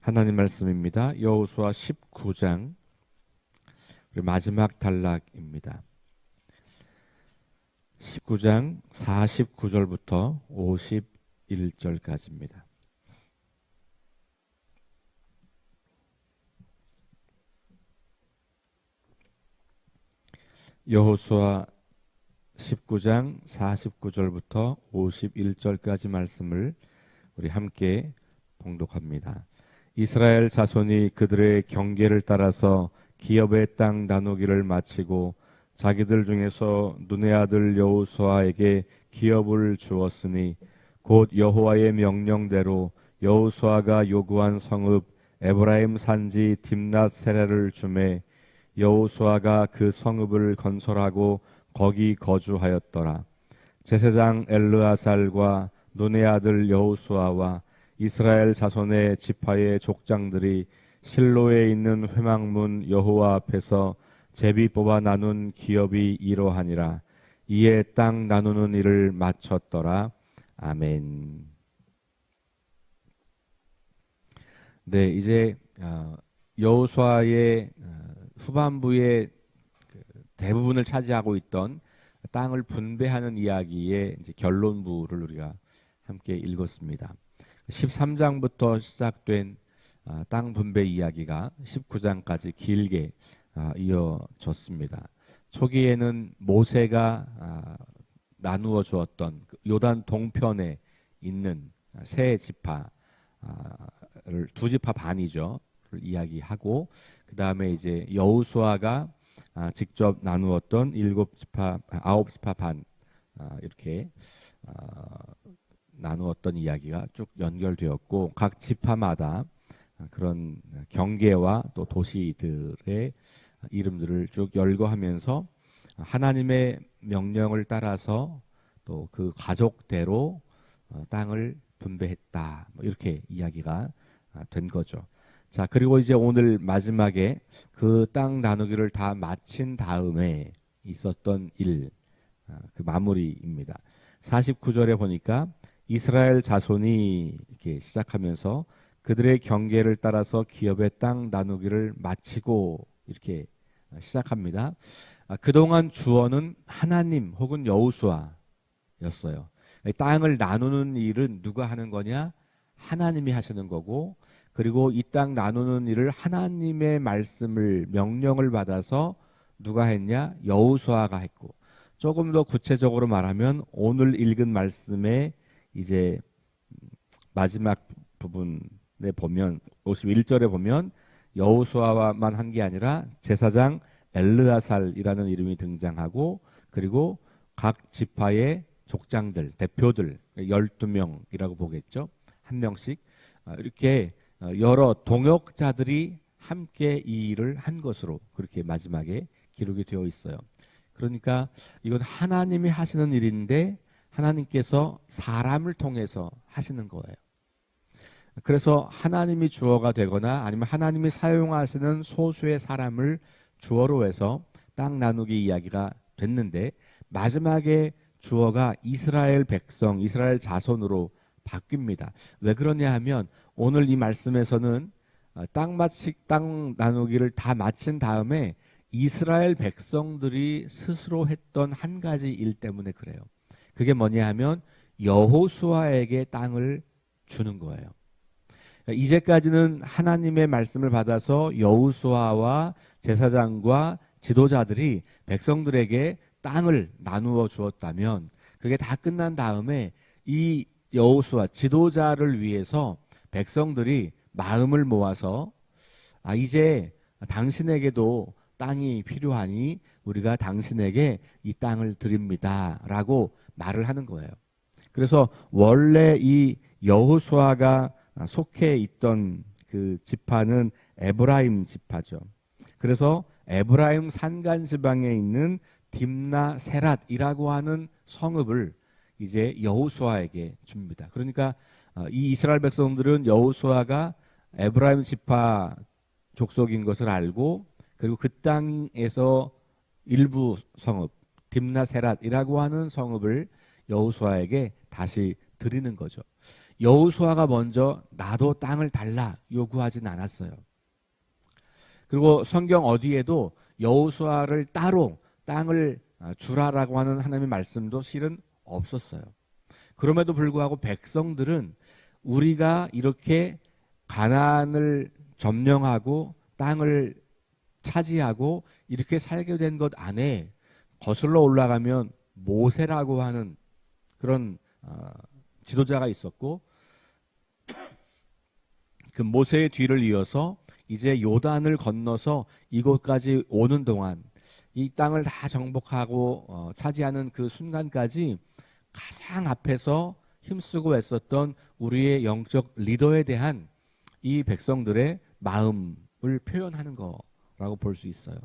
하나님 말씀입니다. 여호수아 19장 우리 마지막 단락입니다. 19장 49절부터 51절까지입니다. 여호수아 19장 49절부터 51절까지 말씀을 우리 함께 봉독합니다. 이스라엘 자손이 그들의 경계를 따라서 기업의 땅 나누기를 마치고 자기들 중에서 눈의 아들 여호수아에게 기업을 주었으니 곧 여호와의 명령대로 여호수아가 요구한 성읍 에브라임 산지 딥낫 세라를 주매 여호수아가 그 성읍을 건설하고 거기 거주하였더라. 제사장 엘르아살과 눈의 아들 여호수아와 이스라엘 자손의 지파의 족장들이 실로에 있는 회막문 여호와 앞에서 제비 뽑아 나눈 기업이 이러하니라. 이에 땅 나누는 일을 마쳤더라. 아멘. 네, 이제 여호수아의 후반부에 대부분을 차지하고 있던 땅을 분배하는 이야기의 이제 결론부를 우리가 함께 읽었습니다. 13장부터 시작된 땅 분배 이야기가 19장까지 길게 이어졌습니다. 초기에는 모세가 나누어 주었던 요단 동편에 있는 세 지파를 두 지파 반이죠. 이야기하고 그 다음에 이제 여호수아가 직접 나누었던 아홉 지파 반 이렇게 나누었던 이야기가 쭉 연결되었고 각 지파마다 그런 경계와 또 도시들의 이름들을 쭉 열거하면서 하나님의 명령을 따라서 또 그 가족대로 땅을 분배했다. 이렇게 이야기가 된 거죠. 자, 그리고 이제 오늘 마지막에 그 땅 나누기를 다 마친 다음에 있었던 일, 그 마무리입니다. 49절에 보니까 이스라엘 자손이 이렇게 시작하면서 그들의 경계를 따라서 기업의 땅 나누기를 마치고 이렇게 시작합니다. 그동안 주어는 하나님 혹은 여호수아였어요. 땅을 나누는 일은 누가 하는 거냐? 하나님이 하시는 거고, 그리고 이 땅 나누는 일을 하나님의 말씀을 명령을 받아서 누가 했냐? 여호수아가 했고, 조금 더 구체적으로 말하면 오늘 읽은 말씀의 이제 마지막 부분에 보면 51절에 보면 여호수아만 한 게 아니라 제사장 엘르아살이라는 이름이 등장하고, 그리고 각 지파의 족장들, 대표들 12명이라고 보겠죠. 한 명씩 이렇게 여러 동역자들이 함께 이 일을 한 것으로 그렇게 마지막에 기록이 되어 있어요. 그러니까 이건 하나님이 하시는 일인데 하나님께서 사람을 통해서 하시는 거예요. 그래서 하나님이 주어가 되거나 아니면 하나님이 사용하시는 소수의 사람을 주어로 해서 땅 나누기 이야기가 됐는데 마지막에 주어가 이스라엘 백성, 이스라엘 자손으로 바뀝니다. 왜 그러냐 하면 오늘 이 말씀에서는 땅 나누기를 다 마친 다음에 이스라엘 백성들이 스스로 했던 한 가지 일 때문에 그래요. 그게 뭐냐 하면 여호수아에게 땅을 주는 거예요. 이제까지는 하나님의 말씀을 받아서 여호수아와 제사장과 지도자들이 백성들에게 땅을 나누어 주었다면 그게 다 끝난 다음에 이 여호수아 지도자를 위해서 백성들이 마음을 모아서 이제 당신에게도 땅이 필요하니 우리가 당신에게 이 땅을 드립니다 라고 말을 하는 거예요. 그래서 원래 이 여호수아가 속해 있던 그 지파는 에브라임 지파죠. 그래서 에브라임 산간 지방에 있는 딥나 세랏이라고 하는 성읍을 이제 여호수아에게 줍니다. 그러니까 이 이스라엘 백성들은 여호수아가 에브라임 지파 족속인 것을 알고, 그리고 그 땅에서 일부 성읍 딥나 세랏이라고 하는 성읍을 여호수아에게 다시 드리는 거죠. 여호수아가 먼저 나도 땅을 달라 요구하진 않았어요. 그리고 성경 어디에도 여호수아를 따로 땅을 주라라고 하는 하나님의 말씀도 실은 없었어요. 그럼에도 불구하고 백성들은 우리가 이렇게 가나안을 점령하고 땅을 차지하고 이렇게 살게 된 것 안에 거슬러 올라가면 모세라고 하는 그런 지도자가 있었고, 그 모세의 뒤를 이어서 이제 요단을 건너서 이곳까지 오는 동안 이 땅을 다 정복하고 차지하는 그 순간까지 가장 앞에서 힘쓰고 애썼던 우리의 영적 리더에 대한 이 백성들의 마음을 표현하는 거라고 볼 수 있어요.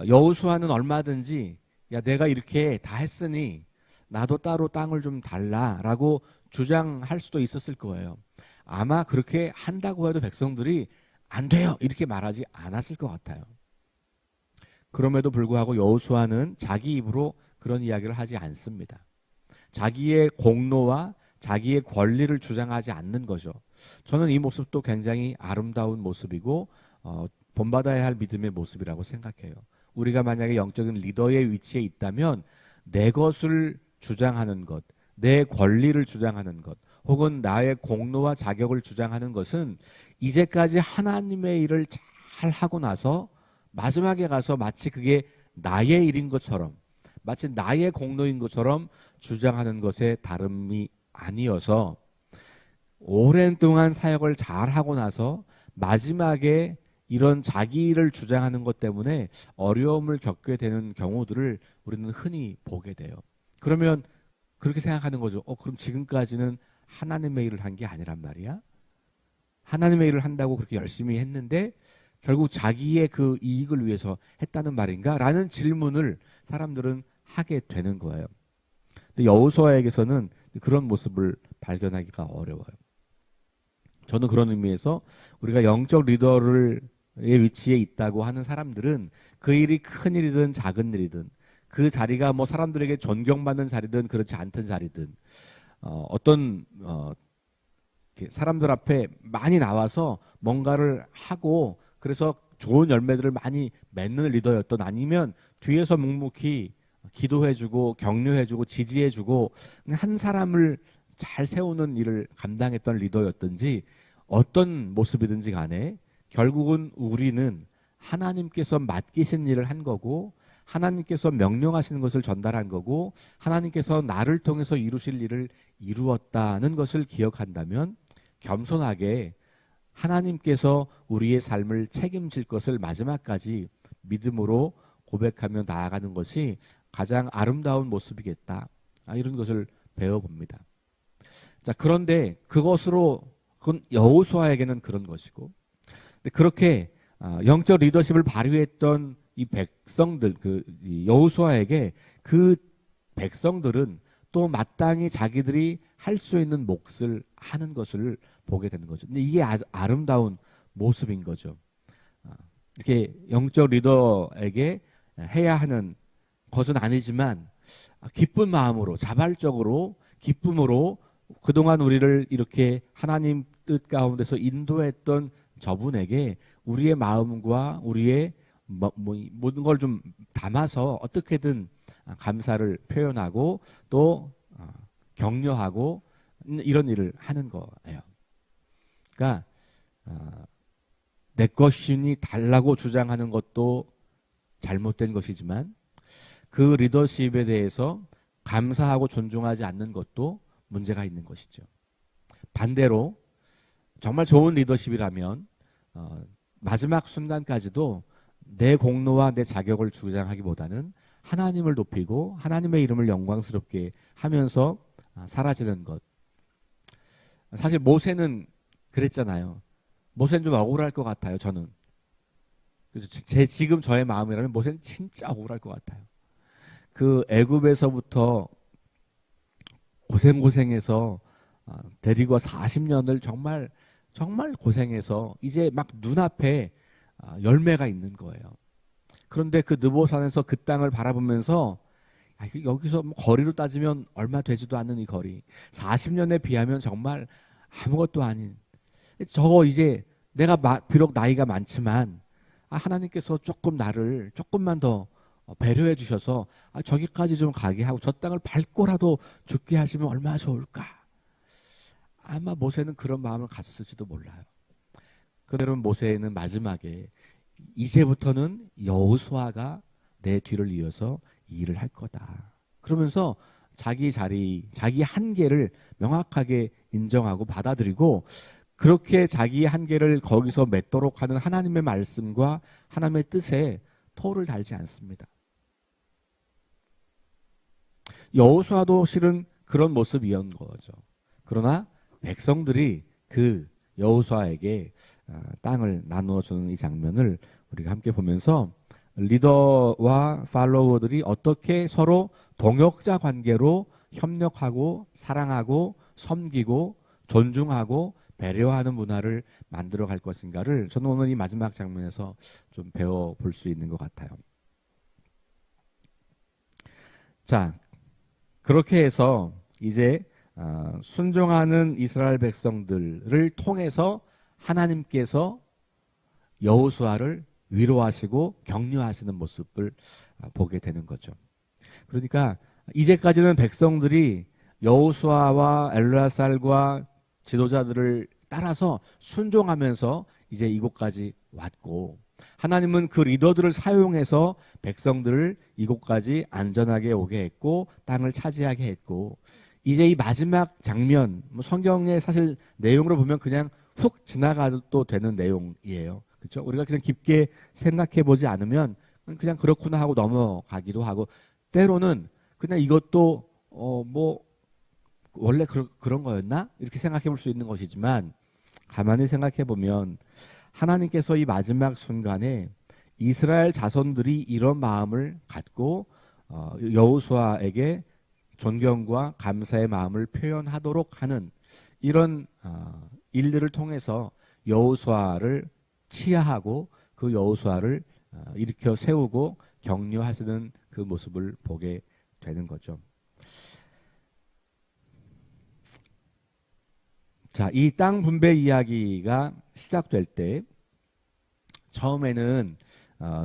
여호수아는 얼마든지 야 내가 이렇게 다 했으니 나도 따로 땅을 좀 달라라고 주장할 수도 있었을 거예요. 아마 그렇게 한다고 해도 백성들이 안 돼요 이렇게 말하지 않았을 것 같아요. 그럼에도 불구하고 여호수아는 자기 입으로 그런 이야기를 하지 않습니다. 자기의 공로와 자기의 권리를 주장하지 않는 거죠. 저는 이 모습도 굉장히 아름다운 모습이고 본받아야 할 믿음의 모습이라고 생각해요. 우리가 만약에 영적인 리더의 위치에 있다면 내 것을 주장하는 것, 내 권리를 주장하는 것, 혹은 나의 공로와 자격을 주장하는 것은 이제까지 하나님의 일을 잘 하고 나서 마지막에 가서 마치 그게 나의 일인 것처럼, 마치 나의 공로인 것처럼 주장하는 것에 다름이 아니어서 오랜 동안 사역을 잘 하고 나서 마지막에 이런 자기 일을 주장하는 것 때문에 어려움을 겪게 되는 경우들을 우리는 흔히 보게 돼요. 그러면 그렇게 생각하는 거죠. 그럼 지금까지는 하나님의 일을 한 게 아니란 말이야? 하나님의 일을 한다고 그렇게 열심히 했는데 결국 자기의 그 이익을 위해서 했다는 말인가? 라는 질문을 사람들은 하게 되는 거예요. 근데 여호수아에게서는 그런 모습을 발견하기가 어려워요. 저는 그런 의미에서 우리가 영적 리더의 위치에 있다고 하는 사람들은 그 일이 큰 일이든 작은 일이든 그 자리가 뭐 사람들에게 존경받는 자리든 그렇지 않던 자리든 어떤 사람들 앞에 많이 나와서 뭔가를 하고 그래서 좋은 열매들을 많이 맺는 리더였던, 아니면 뒤에서 묵묵히 기도해주고 격려해주고 지지해주고 한 사람을 잘 세우는 일을 감당했던 리더였든지 어떤 모습이든지 간에 결국은 우리는 하나님께서 맡기신 일을 한 거고 하나님께서 명령하시는 것을 전달한 거고 하나님께서 나를 통해서 이루실 일을 이루었다는 것을 기억한다면 겸손하게 하나님께서 우리의 삶을 책임질 것을 마지막까지 믿음으로 고백하며 나아가는 것이 가장 아름다운 모습이겠다. 이런 것을 배워봅니다. 자, 그런데 그건 여호수아에게는 그런 것이고, 근데 그렇게 영적 리더십을 발휘했던 이 백성들, 여호수아에게 그 백성들은 또 마땅히 자기들이 할 수 있는 몫을 하는 것을 보게 되는 거죠. 근데 이게 아름다운 모습인 거죠. 이렇게 영적 리더에게 해야 하는 것은 아니지만 기쁜 마음으로, 자발적으로, 기쁨으로 그동안 우리를 이렇게 하나님 뜻 가운데서 인도했던 저분에게 우리의 마음과 우리의 모든 걸 좀 담아서 어떻게든 감사를 표현하고 또 격려하고 이런 일을 하는 거예요. 그러니까 내 것이니 달라고 주장하는 것도 잘못된 것이지만 그 리더십에 대해서 감사하고 존중하지 않는 것도 문제가 있는 것이죠. 반대로 정말 좋은 리더십이라면 마지막 순간까지도 내 공로와 내 자격을 주장하기보다는 하나님을 높이고 하나님의 이름을 영광스럽게 하면서 사라지는 것. 사실 모세는 그랬잖아요. 모세는 좀 억울할 것 같아요. 저는. 지금 저의 마음이라면 모세는 진짜 억울할 것 같아요. 그 애굽에서부터 고생해서 데리고 40년을 정말 고생해서 이제 막 눈앞에 열매가 있는 거예요. 그런데 그 느보산에서 그 땅을 바라보면서 여기서 뭐 거리로 따지면 얼마 되지도 않는 이 거리, 40년에 비하면 정말 아무것도 아닌, 저거 이제 내가 비록 나이가 많지만 하나님께서 조금 나를 조금만 더 배려해 주셔서 저기까지 좀 가게 하고 저 땅을 밟고라도 죽게 하시면 얼마나 좋을까. 아마 모세는 그런 마음을 가졌을지도 몰라요. 그대로 모세는 마지막에 이제부터는 여호수아가 내 뒤를 이어서 이 일을 할 거다. 그러면서 자기 자리, 자기 한계를 명확하게 인정하고 받아들이고, 그렇게 자기 한계를 거기서 맺도록 하는 하나님의 말씀과 하나님의 뜻에 토를 달지 않습니다. 여호수아도 실은 그런 모습이었던 거죠. 그러나 백성들이 그 여호수아에게 땅을 나누어주는 이 장면을 우리가 함께 보면서 리더와 팔로워들이 어떻게 서로 동역자 관계로 협력하고 사랑하고 섬기고 존중하고 배려하는 문화를 만들어 갈 것인가를 저는 오늘 이 마지막 장면에서 좀 배워볼 수 있는 것 같아요. 자, 그렇게 해서 이제 순종하는 이스라엘 백성들을 통해서 하나님께서 여호수아를 위로하시고 격려하시는 모습을 보게 되는 거죠. 그러니까 이제까지는 백성들이 여호수아와 엘르아살과 지도자들을 따라서 순종하면서 이제 이곳까지 왔고, 하나님은 그 리더들을 사용해서 백성들을 이곳까지 안전하게 오게 했고 땅을 차지하게 했고, 이제 이 마지막 장면, 성경의 사실 내용으로 보면 그냥 훅 지나가도 되는 내용이에요. 그렇죠? 우리가 그냥 깊게 생각해 보지 않으면 그냥 그렇구나 하고 넘어가기도 하고, 때로는 그냥 이것도 뭐 원래 그런 거였나? 이렇게 생각해 볼 수 있는 것이지만, 가만히 생각해 보면 하나님께서 이 마지막 순간에 이스라엘 자손들이 이런 마음을 갖고 여호수아에게 존경과 감사의 마음을 표현하도록 하는 이런 일들을 통해서 여호수아를 치하하고 그 여호수아를 일으켜 세우고 격려하시는 그 모습을 보게 되는 거죠. 자, 이 땅 분배 이야기가 시작될 때 처음에는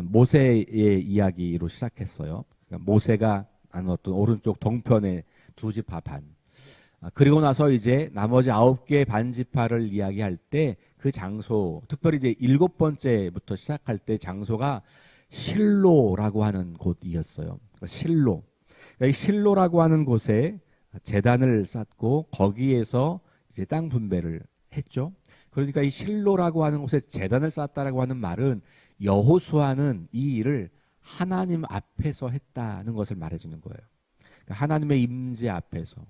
모세의 이야기로 시작했어요. 그러니까 모세가 나눴던 오른쪽 동편의 두 지파 반. 그리고 나서 이제 나머지 9개 반지파를 이야기할 때 그 장소, 특별히 이제 7번째부터 시작할 때 장소가 실로라고 하는 곳이었어요. 그러니까 실로. 그러니까 이 실로라고 하는 곳에 제단을 쌓고 거기에서 이제 땅 분배를 했죠. 그러니까 이 실로라고 하는 곳에 제단을 쌓았다라고 하는 말은 여호수아는 이 일을 하나님 앞에서 했다는 것을 말해주는 거예요. 그러니까 하나님의 임재 앞에서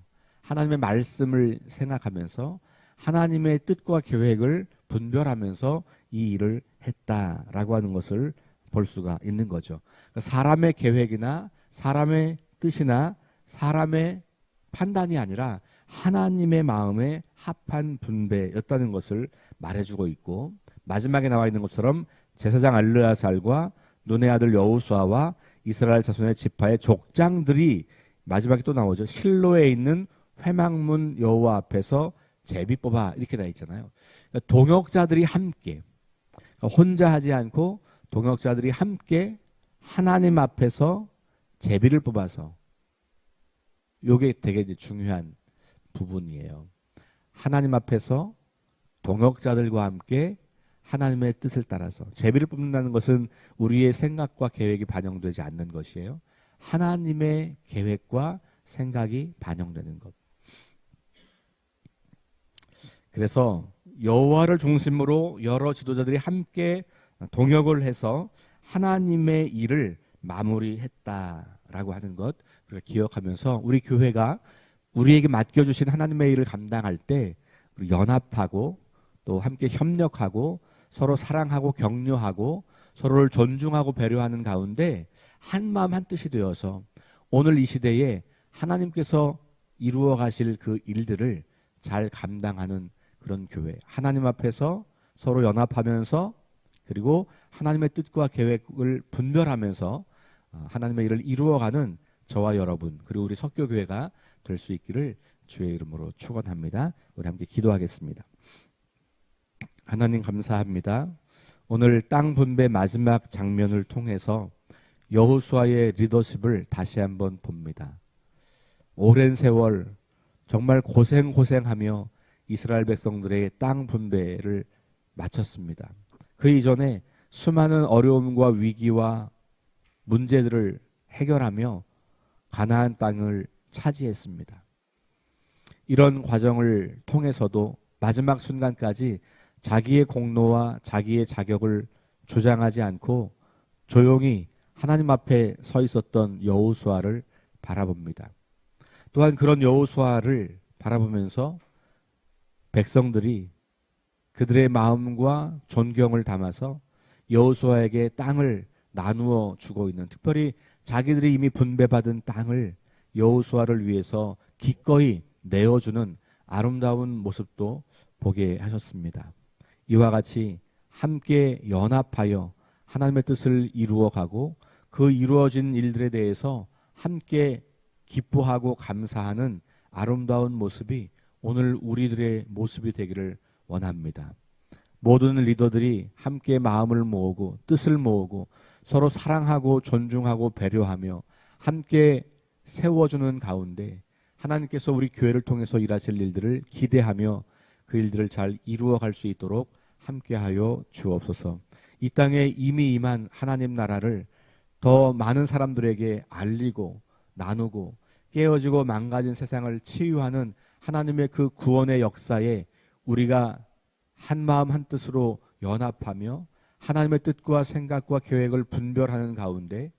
하나님의 말씀을 생각하면서 하나님의 뜻과 계획을 분별하면서 이 일을 했다라고 하는 것을 볼 수가 있는 거죠. 그러니까 사람의 계획이나 사람의 뜻이나 사람의 판단이 아니라 하나님의 마음에 합한 분배였다는 것을 말해주고 있고, 마지막에 나와 있는 것처럼 제사장 엘르아살과 눈의 아들 여호수아와 이스라엘 자손의 지파의 족장들이 마지막에 또 나오죠. 실로에 있는 회막문 여호와 앞에서 제비 뽑아, 이렇게 돼 있잖아요. 그러니까 동역자들이 함께, 그러니까 혼자 하지 않고 동역자들이 함께 하나님 앞에서 제비를 뽑아서, 이게 되게 이제 중요한 부분이에요. 하나님 앞에서 동역자들과 함께 하나님의 뜻을 따라서 제비를 뽑는다는 것은 우리의 생각과 계획이 반영되지 않는 것이에요. 하나님의 계획과 생각이 반영되는 것. 그래서 여호와를 중심으로 여러 지도자들이 함께 동역을 해서 하나님의 일을 마무리했다라고 하는 것, 우리가 기억하면서 우리 교회가 우리에게 맡겨주신 하나님의 일을 감당할 때 우리 연합하고 또 함께 협력하고 서로 사랑하고 격려하고 서로를 존중하고 배려하는 가운데 한 마음 한 뜻이 되어서 오늘 이 시대에 하나님께서 이루어 가실 그 일들을 잘 감당하는 그런 교회, 하나님 앞에서 서로 연합하면서 그리고 하나님의 뜻과 계획을 분별하면서 하나님의 일을 이루어가는 저와 여러분 그리고 우리 석교교회가 될 수 있기를 주의 이름으로 축원합니다. 우리 함께 기도하겠습니다. 하나님 감사합니다. 오늘 땅 분배 마지막 장면을 통해서 여호수아의 리더십을 다시 한번 봅니다. 오랜 세월 정말 고생하며 이스라엘 백성들의 땅 분배를 마쳤습니다. 그 이전에 수많은 어려움과 위기와 문제들을 해결하며 가나안 땅을 차지했습니다. 이런 과정을 통해서도 마지막 순간까지 자기의 공로와 자기의 자격을 주장하지 않고 조용히 하나님 앞에 서 있었던 여호수아를 바라봅니다. 또한 그런 여호수아를 바라보면서 백성들이 그들의 마음과 존경을 담아서 여호수아에게 땅을 나누어 주고 있는, 특별히 자기들이 이미 분배받은 땅을 여호수아를 위해서 기꺼이 내어주는 아름다운 모습도 보게 하셨습니다. 이와 같이 함께 연합하여 하나님의 뜻을 이루어가고 그 이루어진 일들에 대해서 함께 기뻐하고 감사하는 아름다운 모습이 오늘 우리들의 모습이 되기를 원합니다. 모든 리더들이 함께 마음을 모으고 뜻을 모으고 서로 사랑하고 존중하고 배려하며 함께 세워주는 가운데 하나님께서 우리 교회를 통해서 일하실 일들을 기대하며 그 일들을 잘 이루어갈 수 있도록 함께하여 주옵소서. 이 땅에 이미 임한 하나님 나라를 더 많은 사람들에게 알리고 나누고 깨어지고 망가진 세상을 치유하는 하나님의 그 구원의 역사에 우리가 한 마음 한 뜻으로 연합하며 하나님의 뜻과 생각과 계획을 분별하는 가운데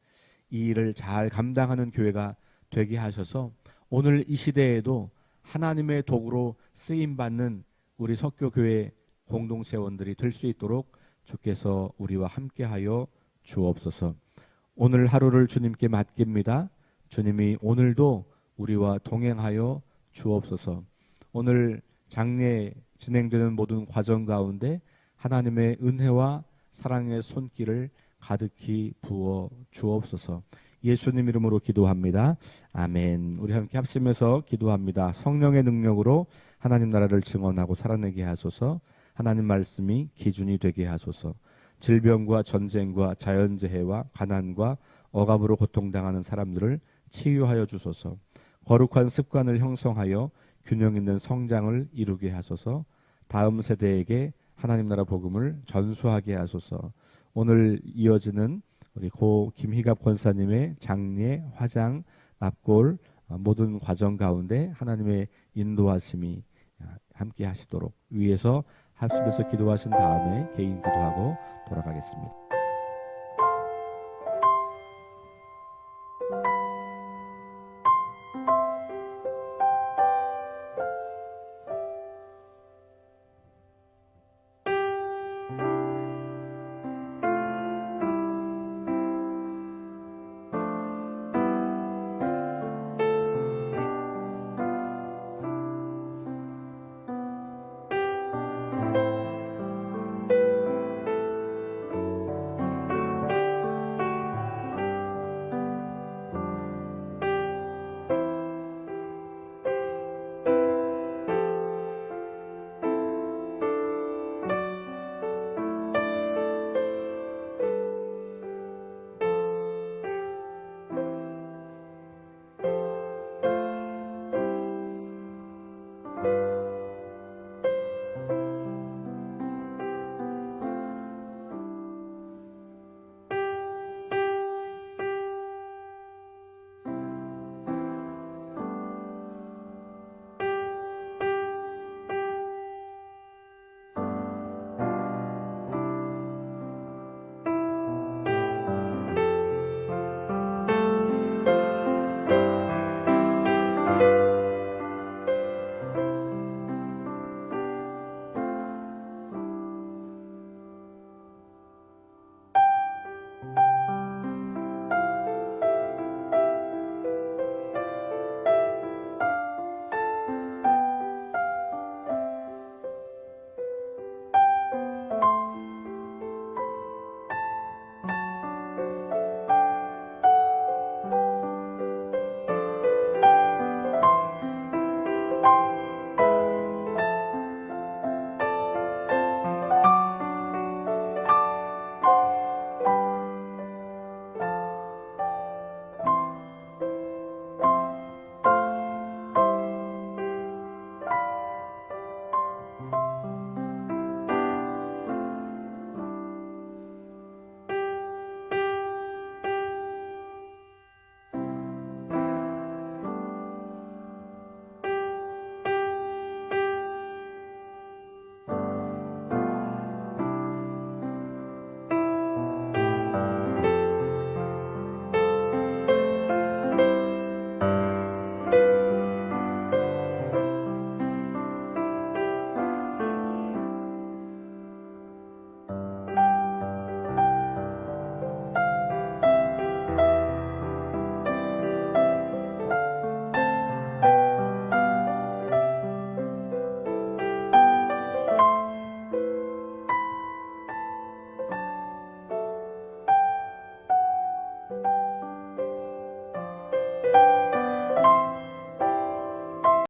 이 일을 잘 감당하는 교회가 되게 하셔서 오늘 이 시대에도 하나님의 도구로 쓰임받는 우리 석교교회 공동체원들이 될 수 있도록 주께서 우리와 함께하여 주옵소서. 오늘 하루를 주님께 맡깁니다. 주님이 오늘도 우리와 동행하여 주옵소서. 오늘 장례 진행되는 모든 과정 가운데 하나님의 은혜와 사랑의 손길을 가득히 부어 주옵소서. 예수님 이름으로 기도합니다. 아멘. 우리 함께 합심해서 기도합니다. 성령의 능력으로 하나님 나라를 증언하고 살아내게 하소서. 하나님 말씀이 기준이 되게 하소서. 질병과 전쟁과 자연재해와 가난과 억압으로 고통당하는 사람들을 치유하여 주소서. 거룩한 습관을 형성하여 균형 있는 성장을 이루게 하소서. 다음 세대에게 하나님 나라 복음을 전수하게 하소서. 오늘 이어지는 우리 고 김희갑 권사님의 장례, 화장, 납골 모든 과정 가운데 하나님의 인도하심이 함께 하시도록 위에서 합심해서 기도하신 다음에 개인 기도하고 돌아가겠습니다.